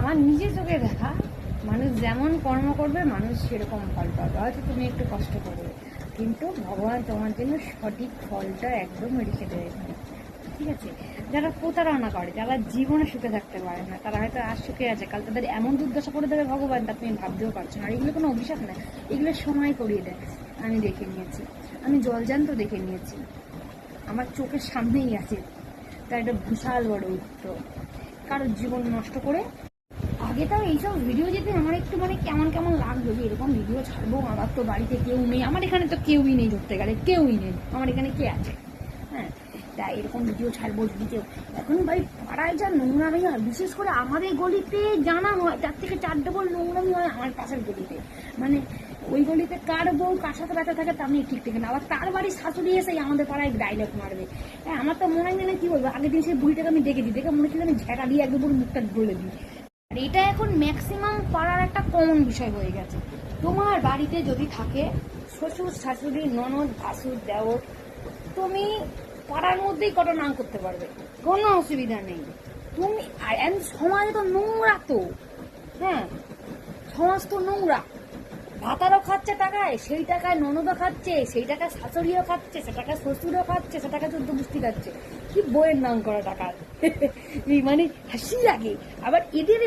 আমার নিজের চোখে দেখা, মানুষ যেমন কর্ম করবে মানুষ সেরকম ফল পাবে। হয়তো তুমি একটু কষ্ট করবে, কিন্তু ভগবান তোমার জন্য সঠিক ফলটা একদম রেখে দেবে এখানে, ঠিক আছে? যারা প্রতারণা করে, যারা জীবনে সুখে থাকতে পারে না, তারা হয়তো আজ সুখে আছে, কাল তাদের এমন দুর্দশা করে দেবে ভগবান, তা তুমি ভাবতেও পারছো না। আর এগুলো কোনো অভিশাপ না, এগুলো সময় করিয়ে দেয়। আমি দেখে নিয়েছি, আমি জলজান্ত দেখে নিয়েছি, আমার চোখের সামনেই আছে। তার একটা বিশাল বড় উত্তর কারোর জীবন নষ্ট করে। আগে তাও এইসব ভিডিও যেতে আমার একটু মানে কেমন কেমন লাগলো যে এরকম ভিডিও ছাড়বো, আমার তো বাড়িতে কেউ নেই, আমার এখানে তো কেউই নেই, ধরতে গেলে কেউই নেই, আমার এখানে কে আছে? হ্যাঁ, তাই এরকম ভিডিও ছাড়বো যদি কেউ। এখন ভাই পাড়ায় যা নোংরামি হয়, বিশেষ করে আমাদের গলিতে জানা হয়, তার থেকে 4 ডবল নোংরামি হয় আমার পাশের গলিতে। মানে ওই গলিতে কার বউ কার সাথে ব্যথা থাকে তা আমি ঠিক থেকে না, আবার তার বাড়ির শাশুড়ি এসে আমাদের পাড়ায় ডায়লগ মারবে। হ্যাঁ, আমার তো মনে হয় না, কি বলবো, আগের দিন সেই বুড়িটাকে আমি দেখে দিই, দেখে মনে ছিল আমি ঝেঁটা দিয়ে একদম পুরো মুখটা বলে দিই। আর এটা এখন ম্যাক্সিমাম পাড়ার একটা কমন বিষয় হয়ে গেছে। তোমার বাড়িতে যদি থাকে শ্বশুর শাশুড়ি ননদ ভাসুর দেওর, তুমি পাড়ার মধ্যেই কত নাম করতে পারবে, কোনো অসুবিধা নেই। তুমি সমাজে তো নোংরা তো, হ্যাঁ সমাজ তো নোংরা। ভাতারও খাচ্ছে টাকায়, সেই টাকায় ননদও খাচ্ছে, সেই টাকায় শাশুড়িও খাচ্ছে, সে টাকায় শ্বশুরও খাচ্ছে, সে টাকায় 14 বুঝতে খাচ্ছে। কি বইয়ের নাম করা টাকার মানে হাসি লাগে। আবার এদের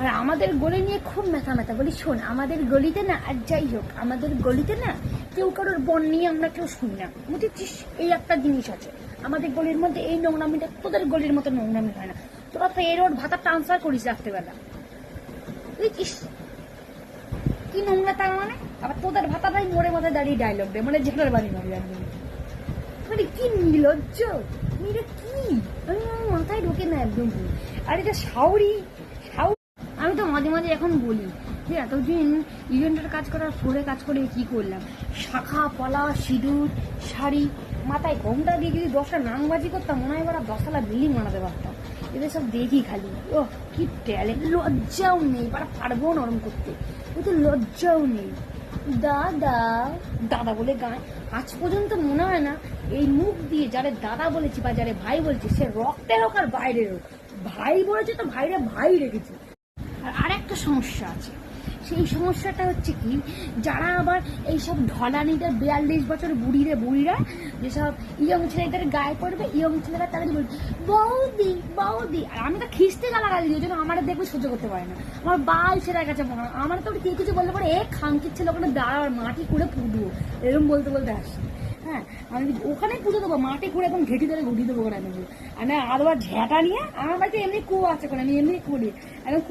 আর আমাদের গলি নিয়ে খুব মেথা মেথা বলি, শোন আমাদের গলিতে না, আর যাই হোক আমাদের গলিতে না কেউ কারোর বন নিয়ে আমরা কেউ শুনি না, বুঝেছিস? এই একটা জিনিস আছে আমাদের গলির মধ্যে, এই নোংরামিটা তোদের গলির মতো নোংরামি হয় না। তোরা তো এর ওর ভাতা ট্রান্সফার করিস রাত্রেবেলা, বুঝেছিস? কি নোংরা তার মানে? আবার তোদের ভাতাটাই মোড়ে মাথায় দাঁড়িয়ে ডায়লগ দেয়, মানে জেঠার বাড়ি মারি আমি। মানে কি নির্লজ্জ, এটা কি আমার মাথায় ঢোকে না একদম। আর এটা শাওরি। আমি তো মাঝে মাঝে এখন বলি যে এতদিন ইভেন্টের কাজ করার ফোরে কাজ করে কি করলাম, শাখা পলা সিঁদুর শাড়ি মাথায় ঘোমটা দিয়ে যদি 10টা নাংবাজি করতাম, মনে হয় এবার 10তলা বিল্ডিং বানাতে পারতাম। এদের সব দেখি খালি, ও কি ট্যালেন্ট, লজ্জাও নেই, পারবো নরম করতে, কিন্তু লজ্জাও নেই। দাদা দাদা বলে গায়, আজ পর্যন্ত মনে হয় না এই মুখ দিয়ে যারে দাদা বলেছি বা যারে ভাই বলছি, সে রক্তের হোক আর বাইরের হোক, ভাই বলেছে তো ভাইরে ভাই রেখেছি। আর একটা সমস্যা আছে, সেই সমস্যাটা হচ্ছে কি, যারা আবার এইসব ঢলানিটা 42 বছর বুড়িরা যেসব ইয়ং ছেলেদের গায়ে পড়বে, ইয়ং ছেলেরা তাদের বলবে বৌদি বৌদি। আর আমি তো খিস্তে গালাগালি, ওই জন্য আমার দেখবে সহ্য করতে পারে না, আমার বাল ছেলের কাছে আমার তো কেউ কিছু বলতে পারে, খাঙ্কির ছেলে ওখানে দাঁড়া মাটি করে পুড়বো, এরকম বলতে বলতে আসি। হ্যাঁ, আমি ওখানে পুজো দেবো, মাটি করে এখন ঘেঁটি ধরে ঘুটি দেবো ওখানে নেবো। আর না আবার ঝেঁটা নিয়ে আমার বাড়িতে এমনি কুয়ো আছে, করে আমি এমনি করি, এখন